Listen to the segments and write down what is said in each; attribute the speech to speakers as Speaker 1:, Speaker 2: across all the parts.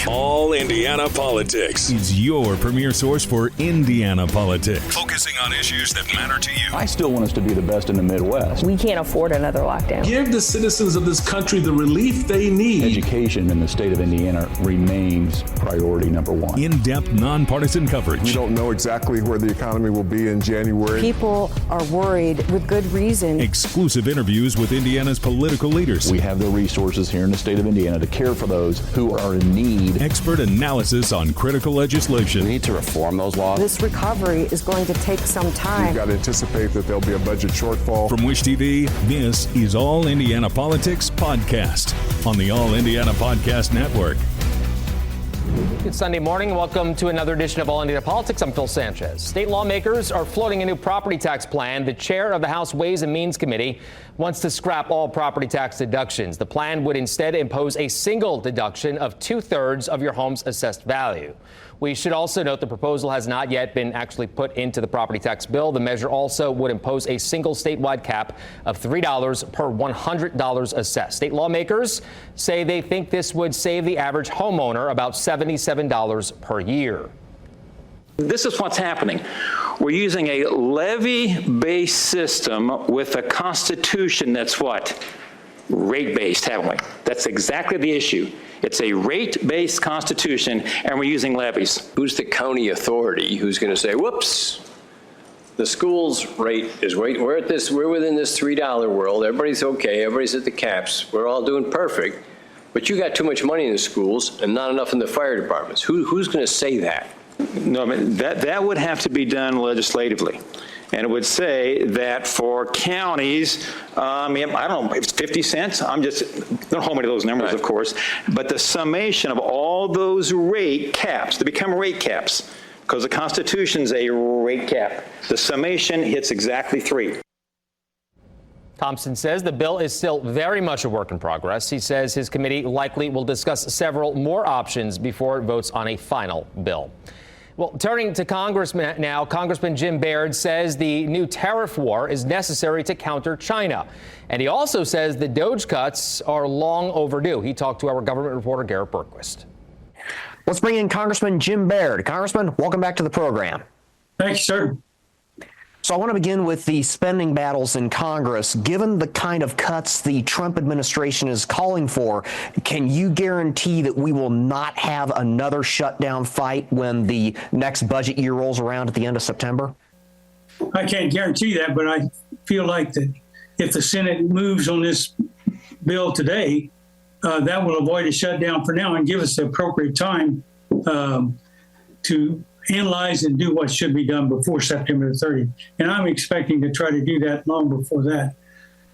Speaker 1: All Indiana Politics is your premier source for Indiana politics, focusing on issues that matter to you.
Speaker 2: I still want us to be the best in the Midwest.
Speaker 3: We can't afford another lockdown.
Speaker 4: Give the citizens of this country the relief they need.
Speaker 2: Education in the state of Indiana remains priority number one.
Speaker 1: In-depth, nonpartisan coverage.
Speaker 5: We don't know exactly where the economy will be in January.
Speaker 3: People are worried with good reason.
Speaker 1: Exclusive interviews with Indiana's political leaders.
Speaker 2: We have the resources here in the state of Indiana to care for those who are in need.
Speaker 1: Expert analysis on critical legislation.
Speaker 6: We need to reform those laws.
Speaker 3: This recovery is going to take some time.
Speaker 5: We've got to anticipate that there'll be a budget shortfall.
Speaker 1: From Wish TV, this is All Indiana Politics Podcast on the All Indiana Podcast Network.
Speaker 7: Good Sunday morning. Welcome to another edition of All Indiana Politics. I'm Phil Sanchez. State lawmakers are floating a new property tax plan. The chair of the House Ways and Means Committee wants to scrap all property tax deductions. The plan would instead impose a single deduction of 2/3 of your home's assessed value. We should also note the proposal has not yet been actually put into the property tax bill. The measure also would impose a single statewide cap of $3 per $100 assessed. State lawmakers say they think this would save the average homeowner about $77 per year.
Speaker 8: This is what's happening. We're using a levy-based system with a constitution that's what? Rate-based, haven't we? That's exactly the issue. It's a rate-based constitution, and we're using levies.
Speaker 6: Who's the county authority who's going to say, whoops, the school's rate is we're within this $3 world. Everybody's okay. Everybody's at the caps. We're all doing perfect. But you got too much money in the schools and not enough in the fire departments. Who's going to say that?
Speaker 8: No, I mean, that would have to be done legislatively. And it would say that for counties, I don't know, if it's 50 cents, don't hold me to those numbers, right, of course, but the summation of all those rate caps, they become rate caps, because the Constitution's a rate cap. The summation hits exactly 3.
Speaker 7: Thompson says the bill is still very much a work in progress. He says his committee likely will discuss several more options before it votes on a final bill. Well, turning to Congress now, Congressman Jim Baird says the new tariff war is necessary to counter China. And he also says the DOGE cuts are long overdue. He talked to our government reporter, Garrett Bergquist.
Speaker 9: Let's bring in Congressman Jim Baird. Congressman, welcome back to the program.
Speaker 10: Thank you, sir.
Speaker 9: So I want to begin with the spending battles in Congress. Given the kind of cuts the Trump administration is calling for, can you guarantee that we will not have another shutdown fight when the next budget year rolls around at the end of September?
Speaker 10: I can't guarantee that, but I feel like that if the Senate moves on this bill today, that will avoid a shutdown for now and give us the appropriate time to analyze and do what should be done before September 30th. And I'm expecting to try to do that long before that.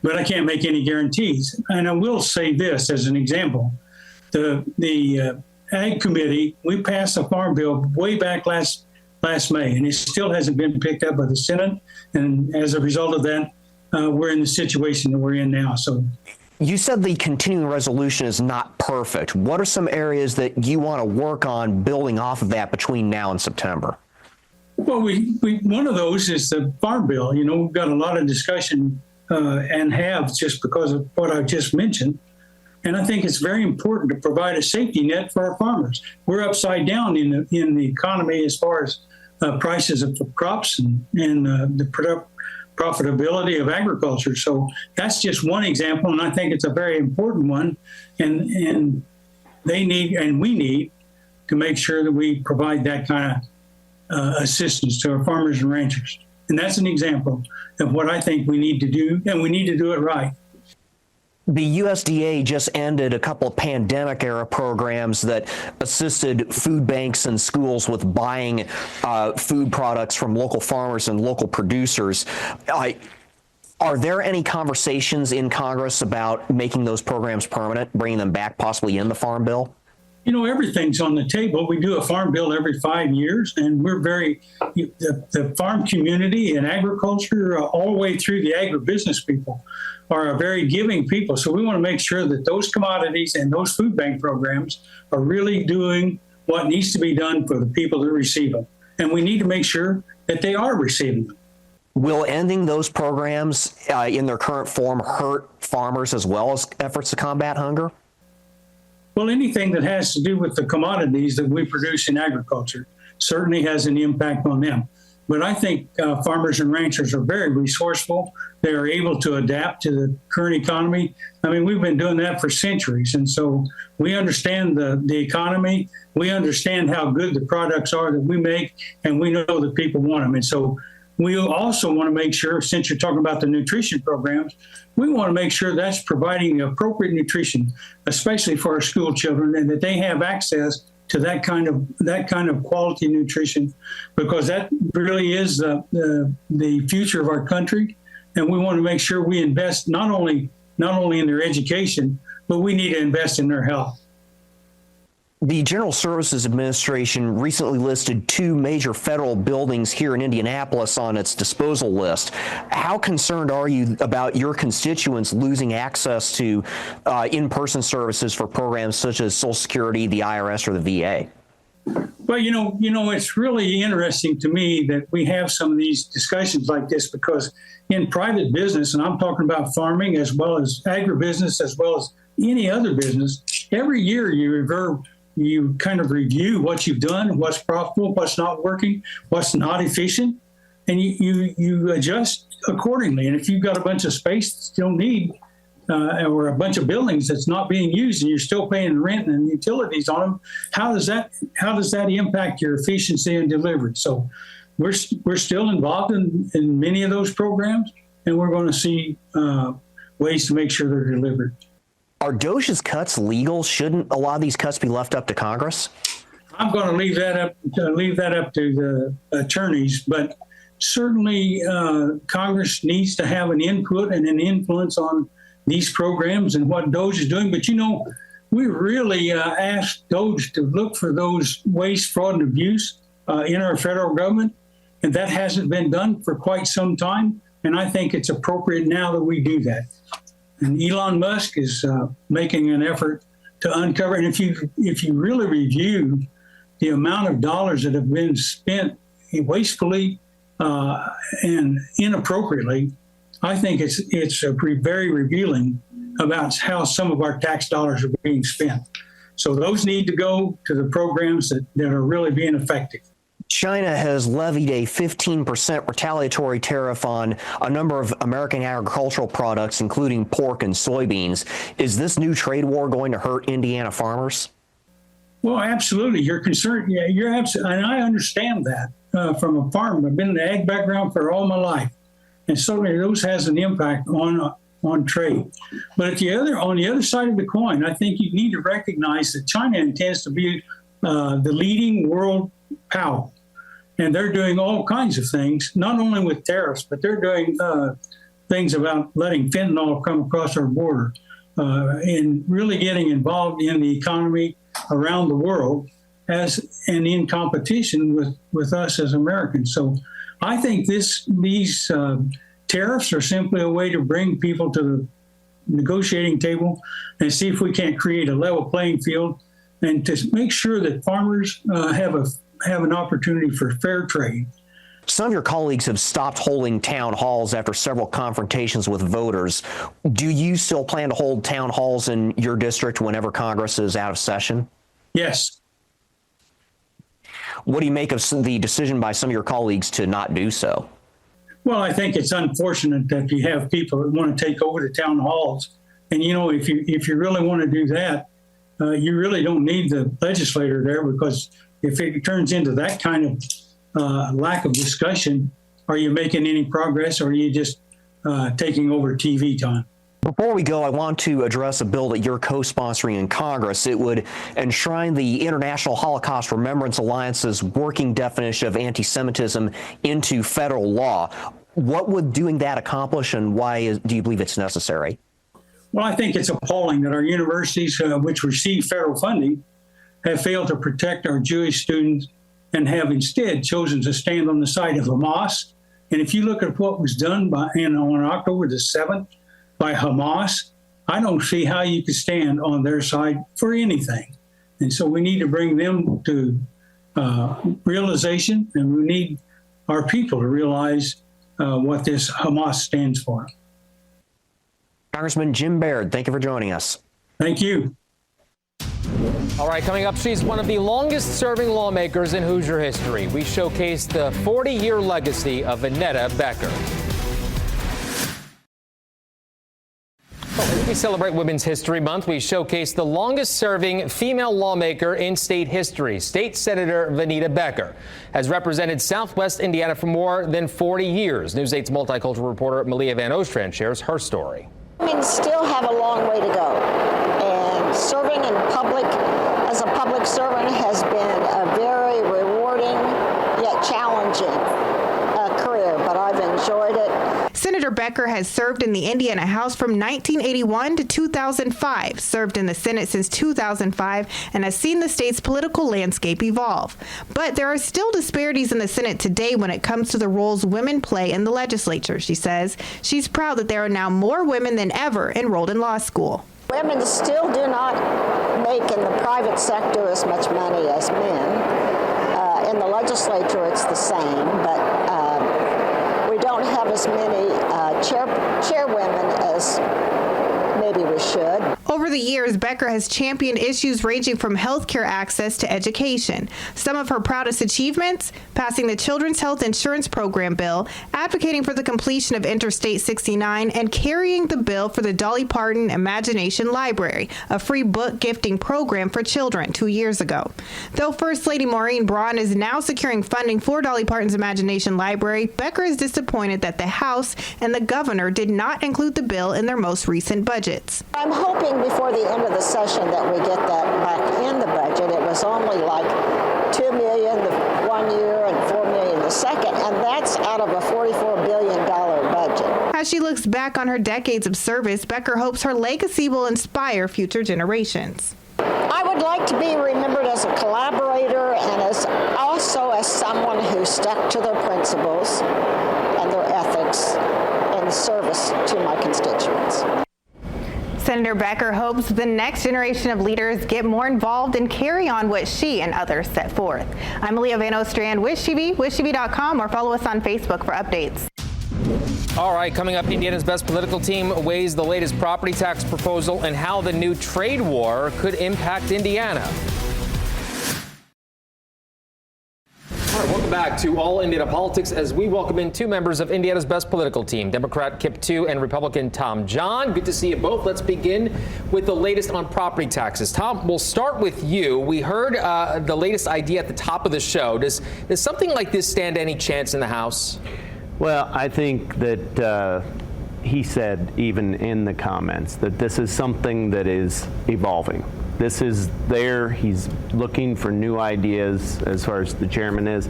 Speaker 10: But I can't make any guarantees. And I will say this as an example. The Ag Committee, we passed a farm bill way back last May, and it still hasn't been picked up by the Senate. And as a result of that, we're in the situation that we're in now. So.
Speaker 9: You said the continuing resolution is not perfect. What are some areas that you want to work on building off of that between now and September?
Speaker 10: Well, one of those is the farm bill. You know, we've got a lot of discussion and have just because of what I just mentioned. And I think it's very important to provide a safety net for our farmers. We're upside down in the economy as far as prices of crops and the profitability of agriculture. So that's just one example, and I think it's a very important one. And they need, and we need, to make sure that we provide that kind of assistance to our farmers and ranchers. And that's an example of what I think we need to do, and we need to do it right.
Speaker 9: The USDA just ended a couple of pandemic-era programs that assisted food banks and schools with buying food products from local farmers and local producers. Are there any conversations in Congress about making those programs permanent, bringing them back possibly in the Farm Bill?
Speaker 10: You know, everything's on the table. We do a farm bill every 5 years, and we're the farm community and agriculture, all the way through the agribusiness people, are a very giving people. So we want to make sure that those commodities and those food bank programs are really doing what needs to be done for the people that receive them. And we need to make sure that they are receiving them.
Speaker 9: Will ending those programs in their current form hurt farmers as well as efforts to combat hunger?
Speaker 10: Well, Well, anything that has to do with the commodities that we produce in agriculture certainly has an impact on them. But I think farmers and ranchers are very resourceful. They are able to adapt to the current economy. I mean, we've been doing that for centuries. And so we understand the economy. We understand how good the products are that we make, and we know that people want them. And so we also want to make sure, since you're talking about the nutrition programs, we want to make sure that's providing the appropriate nutrition, especially for our school children, and that they have access to that kind of quality nutrition, because that really is the future of our country. And we want to make sure we invest not only in their education, but we need to invest in their health.
Speaker 9: The General Services Administration recently listed 2 major federal buildings here in Indianapolis on its disposal list. How concerned are you about your constituents losing access to in-person services for programs such as Social Security, the IRS, or the VA?
Speaker 10: Well, you know, it's really interesting to me that we have some of these discussions like this, because in private business, and I'm talking about farming as well as agribusiness as well as any other business, every year you kind of review what you've done, what's profitable, what's not working, what's not efficient, and you adjust accordingly. And if you've got a bunch of space that you don't need, or a bunch of buildings that's not being used and you're still paying rent and utilities on them, how does that impact your efficiency and delivery? So we're still involved in many of those programs, and we're going to see ways to make sure they're delivered.
Speaker 9: Are DOGE's cuts legal? Shouldn't a lot of these cuts be left up to Congress?
Speaker 10: I'm going to leave that up to the attorneys, but certainly Congress needs to have an input and an influence on these programs and what DOGE is doing. But, you know, we really asked DOGE to look for those waste, fraud, and abuse in our federal government, and that hasn't been done for quite some time. And I think it's appropriate now that we do that. And Elon Musk is making an effort to uncover. And if you really review the amount of dollars that have been spent wastefully and inappropriately, I think it's very revealing about how some of our tax dollars are being spent. So those need to go to the programs that are really being effective.
Speaker 9: China has levied a 15% retaliatory tariff on a number of American agricultural products, including pork and soybeans. Is this new trade war going to hurt Indiana farmers?
Speaker 10: Well, absolutely. You're concerned. Yeah, you're absolutely, and I understand that from a farmer. I've been in the ag background for all my life, and certainly those has an impact on trade. But on the other side of the coin, I think you need to recognize that China intends to be the leading world power. And they're doing all kinds of things, not only with tariffs, but they're doing things about letting fentanyl come across our border and really getting involved in the economy around the world and in competition with us as Americans. So I think these tariffs are simply a way to bring people to the negotiating table and see if we can't create a level playing field and to make sure that farmers have an opportunity for fair trade.
Speaker 9: Some of your colleagues have stopped holding town halls after several confrontations with voters. Do you still plan to hold town halls in your district whenever Congress is out of session?
Speaker 10: Yes.
Speaker 9: What do you make of the decision by some of your colleagues to not do so?
Speaker 10: Well, I think it's unfortunate that you have people that want to take over the town halls. And, you know, if you really want to do that, you really don't need the legislator there, because if it turns into that kind of lack of discussion, are you making any progress, or are you just taking over TV time?
Speaker 9: Before we go, I want to address a bill that you're co-sponsoring in Congress. It would enshrine the International Holocaust Remembrance Alliance's working definition of anti-Semitism into federal law. What would doing that accomplish, and why do you believe it's necessary?
Speaker 10: Well, I think it's appalling that our universities, which receive federal funding, have failed to protect our Jewish students and have instead chosen to stand on the side of Hamas. And if you look at what was done on October the 7th by Hamas, I don't see how you could stand on their side for anything. And so we need to bring them to realization, and we need our people to realize what this Hamas stands for.
Speaker 9: Congressman Jim Baird, thank you for joining us.
Speaker 10: Thank you.
Speaker 7: All right, coming up, she's one of the longest-serving lawmakers in Hoosier history. We showcase the 40-year legacy of Vaneta Becker. As we celebrate Women's History Month, we showcase the longest-serving female lawmaker in state history. State Senator Vaneta Becker has represented Southwest Indiana for more than 40 years. News 8's multicultural reporter Melea VanOstrand shares her story.
Speaker 11: Women still have a long way to go, and serving in public as a public servant has been a very rewarding yet challenging career, but I've enjoyed it.
Speaker 12: Senator Becker has served in the Indiana House from 1981 to 2005, served in the Senate since 2005, and has seen the state's political landscape evolve. But there are still disparities in the Senate today when it comes to the roles women play in the legislature, she says. She's proud that there are now more women than ever enrolled in law school.
Speaker 11: Women still do not make in the private sector as much money as men. In the legislature, it's the same, but we don't have as many chairwomen as maybe we should.
Speaker 12: Over the years, Becker has championed issues ranging from health care access to education. Some of her proudest achievements: passing the Children's Health Insurance Program bill, advocating for the completion of Interstate 69, and carrying the bill for the Dolly Parton Imagination Library, a free book gifting program for children 2 years ago. Though First Lady Maureen Braun is now securing funding for Dolly Parton's Imagination Library, Becker is disappointed that the House and the governor did not include the bill in their most recent budgets.
Speaker 11: I'm hoping before the end of the session that we get that back in the budget. It was only like $2 million the 1 year and $4 million the second, and that's out of a $44 billion budget.
Speaker 12: As she looks back on her decades of service, Becker hopes her legacy will inspire future generations.
Speaker 11: I would like to be remembered as a collaborator and also as someone who stuck to their principles and their ethics in service to my constituents.
Speaker 12: Senator Becker hopes the next generation of leaders get more involved and carry on what she and others set forth. I'm Melea VanOstrand, Wish TV, wishtv.com, or follow us on Facebook for updates.
Speaker 7: All right, coming up, Indiana's best political team weighs the latest property tax proposal and how the new trade war could impact Indiana. All right, welcome back to All Indiana Politics as we welcome in two members of Indiana's best political team, Democrat Kip Tu and Republican Tom John. Good to see you both. Let's begin with the latest on property taxes. Tom, we'll start with you. We heard the latest idea at the top of the show. Does something like this stand any chance in the House?
Speaker 13: Well, I think that he said, even in the comments, that this is something that is evolving. This is there. He's looking for new ideas as far as the chairman is.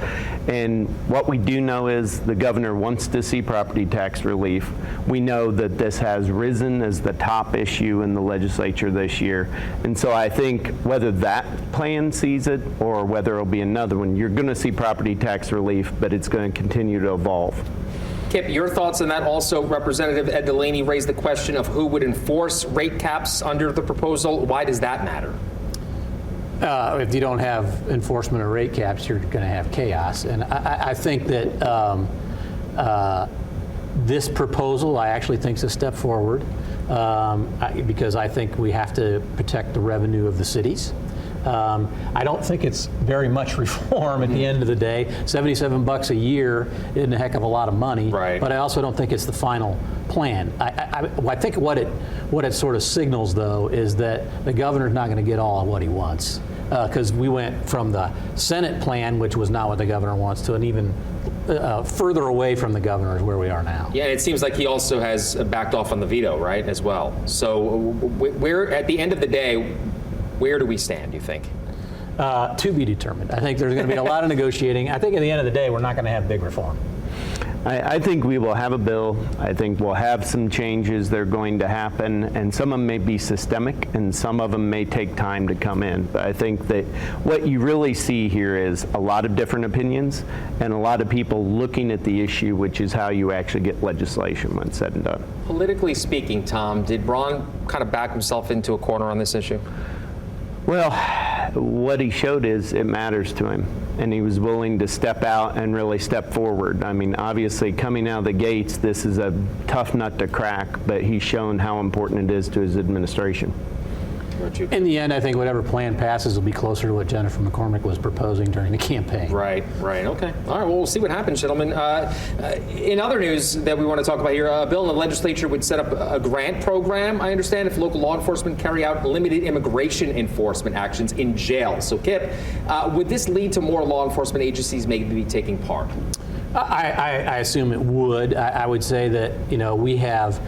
Speaker 13: And what we do know is the governor wants to see property tax relief. We know that this has risen as the top issue in the legislature this year. And so I think whether that plan sees it or whether it'll be another one, you're going to see property tax relief, but it's going to continue to evolve.
Speaker 7: Kip, your thoughts on that? Also, Representative Ed Delaney raised the question of who would enforce rate caps under the proposal. Why does that matter?
Speaker 14: If you don't have enforcement of rate caps, you're going to have chaos. And I think that this proposal, I actually think, is a step forward because I think we have to protect the revenue of the cities. I don't think it's very much reform at the end of the day. $77 a year isn't a heck of a lot of money, right. But I also don't think it's the final plan. I think what it sort of signals, though, is that the governor's not going to get all of what he wants, because we went from the Senate plan, which was not what the governor wants, to an even further away from the governor is where we are now.
Speaker 7: Yeah, and it seems like he also has backed off on the veto, right, as well. So we're at the end of the day, where do we stand, you think?
Speaker 14: To be determined. I think there's going to be a lot of negotiating. I think at the end of the day, we're not going to have big reform.
Speaker 13: I think we will have a bill. I think we'll have some changes that are going to happen, and some of them may be systemic, and some of them may take time to come in. But I think that what you really see here is a lot of different opinions and a lot of people looking at the issue, which is how you actually get legislation when said and done.
Speaker 7: Politically speaking, Tom, did Braun kind of back himself into a corner on this issue?
Speaker 13: Well, what he showed is it matters to him, and he was willing to step out and really step forward. I mean, obviously, coming out of the gates, this is a tough nut to crack, but he's shown how important it is to his administration.
Speaker 14: In the end, I think whatever plan passes will be closer to what Jennifer McCormick was proposing during the campaign.
Speaker 7: Right. Okay. All right. Well, we'll see what happens, gentlemen. In other news that we want to talk about here, a bill in the legislature would set up a grant program, I understand, if local law enforcement carry out limited immigration enforcement actions in jail. So, Kip, would this lead to more law enforcement agencies maybe taking part?
Speaker 14: I assume it would. I would say that, we have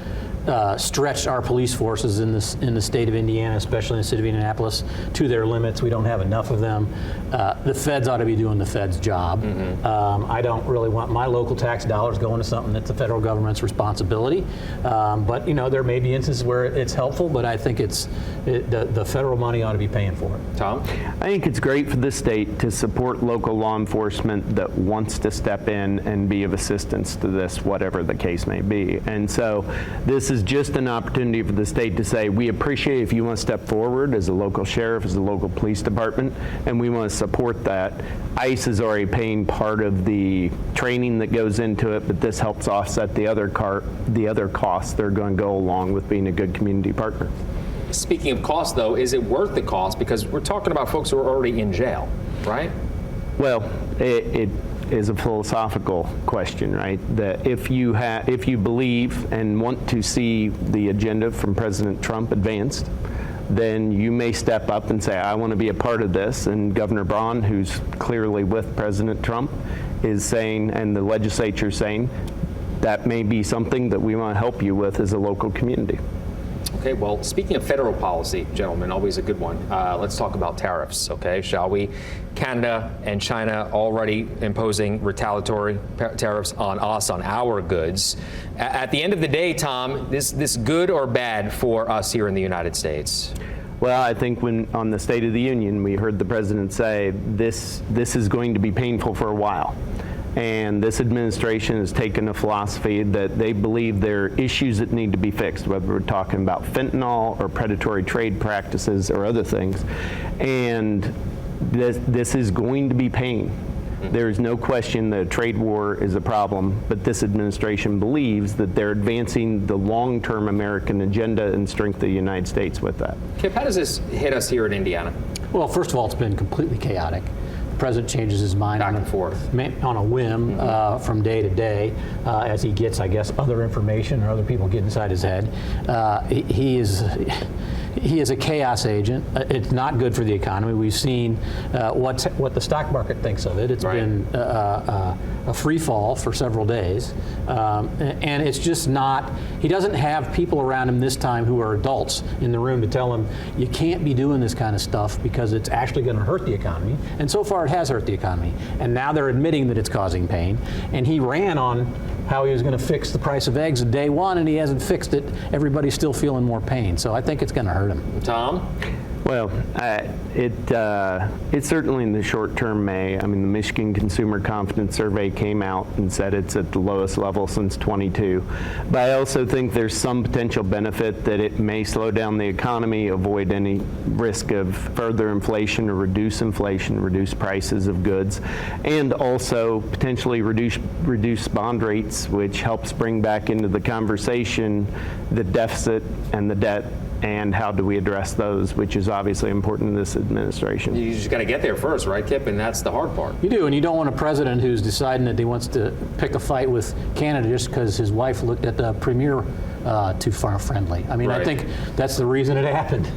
Speaker 14: stretched our police forces in the state of Indiana, especially in the city of Indianapolis, to their limits. We don't have enough of them. The feds ought to be doing the feds' job. I don't really want my local tax dollars going to something that's the federal government's responsibility. But there may be instances where it's helpful, but I think the federal money ought to be paying for it.
Speaker 7: Tom?
Speaker 13: I think it's great for the state to support local law enforcement that wants to step in and be of assistance to this, whatever the case may be. And so this is just an opportunity for the state to say, we appreciate if you want to step forward as a local sheriff, as a local police department, and we want to support that. ICE is already paying part of the training that goes into it, but this helps offset the other costs that are going to go along with being a good community partner.
Speaker 7: Speaking of cost, though, is it worth the cost? Because we're talking about folks who are already in jail, right?
Speaker 13: Well, it is a philosophical question, right? That if you believe and want to see the agenda from President Trump advanced, then you may step up and say, I want to be a part of this. And Governor Braun, who's clearly with President Trump, is saying, and the legislature is saying, that may be something that we want to help you with as a local community.
Speaker 7: Okay, well, speaking of federal policy, gentlemen, always a good one. Let's talk about tariffs, okay, shall we? Canada and China already imposing retaliatory tariffs on us, on our goods. At the end of the day, Tom, this good or bad for us here in the United States?
Speaker 13: Well, I think when on the State of the Union, we heard the president say this is going to be painful for a while. And this administration has taken a philosophy that they believe there are issues that need to be fixed, whether we're talking about fentanyl or predatory trade practices or other things. And this is going to be pain. There is no question that a trade war is a problem, but this administration believes that they're advancing the long-term American agenda and strength of the United States with that.
Speaker 7: Kip, how does this hit us here in Indiana?
Speaker 14: Well, first of all, it's been completely chaotic. The president changes his mind
Speaker 7: back and forth
Speaker 14: on a whim from day to day as he gets, I guess, other information or other people get inside his head. He is a chaos agent. It's not good for the economy. We've seen what the stock market thinks of it. It's been a free fall for several days. And it's just not, he doesn't have people around him this time who are adults in the room to tell him, you can't be doing this kind of stuff because it's actually going to hurt the economy. And so far it has hurt the economy. And now they're admitting that it's causing pain. And he ran on how he was going to fix the price of eggs at day one, and he hasn't fixed it. Everybody's still feeling more pain. So I think it's going to hurt him.
Speaker 7: Tom?
Speaker 13: Well, it certainly in the short term may. I mean, the Michigan Consumer Confidence Survey came out and said it's at the lowest level since 22. But I also think there's some potential benefit that it may slow down the economy, avoid any risk of further inflation, reduce prices of goods, and also potentially reduce bond rates, which helps bring back into the conversation the deficit and the debt. And how do we address those, which is obviously important in this administration.
Speaker 7: You just got to get there first, right, Kip? And that's the hard part.
Speaker 14: You do, and you don't want a president who's deciding that he wants to pick a fight with Canada just because his wife looked at the premier too far friendly. I mean, I think that's the reason it happened.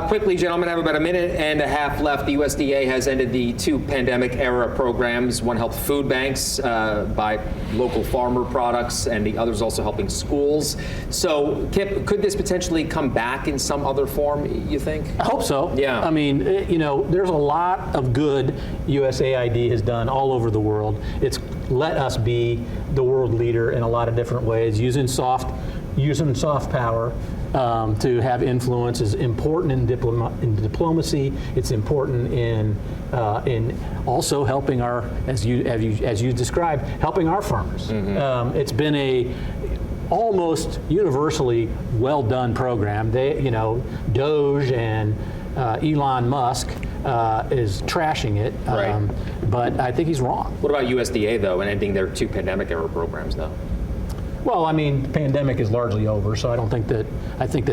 Speaker 7: Quickly, gentlemen, I have about a minute and a half left. The USDA has ended the 2 pandemic-era programs. One helped food banks buy local farmer products, and the other's also helping schools. So, Kip, could this potentially come back in some other form, you think?
Speaker 14: I hope so.
Speaker 7: Yeah.
Speaker 14: I mean, there's a lot of good USAID has done all over the world. It's let us be the world leader in a lot of different ways, using soft power. To have influence is important in diplomacy. It's important in also helping our, as you described, helping our farmers. It's been a almost universally well done program. Doge and Elon Musk is trashing it, but I think he's wrong.
Speaker 7: What about USDA though, and ending their 2 pandemic era programs though?
Speaker 14: Well, I mean, the pandemic is largely over, so I think that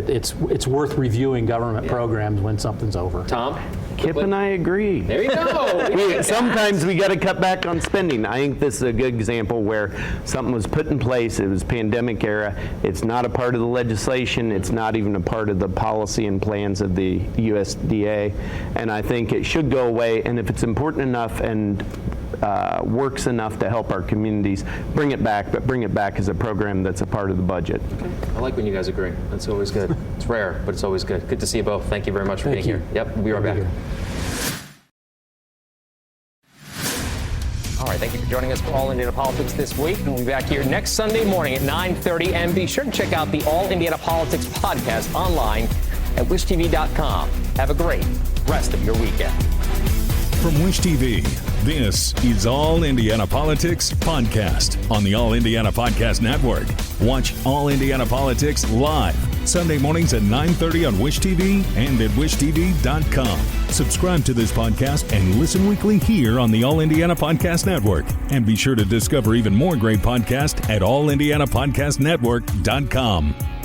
Speaker 14: it's worth reviewing government programs when something's over.
Speaker 7: Tom?
Speaker 13: Kip and I agree.
Speaker 7: There you go.
Speaker 13: Sometimes we got to cut back on spending. I think this is a good example where something was put in place. It was pandemic era. It's not a part of the legislation. It's not even a part of the policy and plans of the USDA. And I think it should go away. And if it's important enough and works enough to help our communities, bring it back, but bring it back as a program that's a part of the budget.
Speaker 7: Okay. I like when you guys agree. That's always good. It's rare, but it's always good. Good to see you both. Thank you very much for being here. Yep, we'll be right back. All right, thank you for joining us for All Indiana Politics this week. And we'll be back here next Sunday morning at 9:30. And be sure to check out the All Indiana Politics podcast online at wishtv.com. Have a great rest of your weekend.
Speaker 1: From Wish TV, this is All Indiana Politics Podcast on the All Indiana Podcast Network. Watch All Indiana Politics live Sunday mornings at 9:30 on Wish TV and at wishtv.com. Subscribe to this podcast and listen weekly here on the All Indiana Podcast Network. And be sure to discover even more great podcasts at allindianapodcastnetwork.com.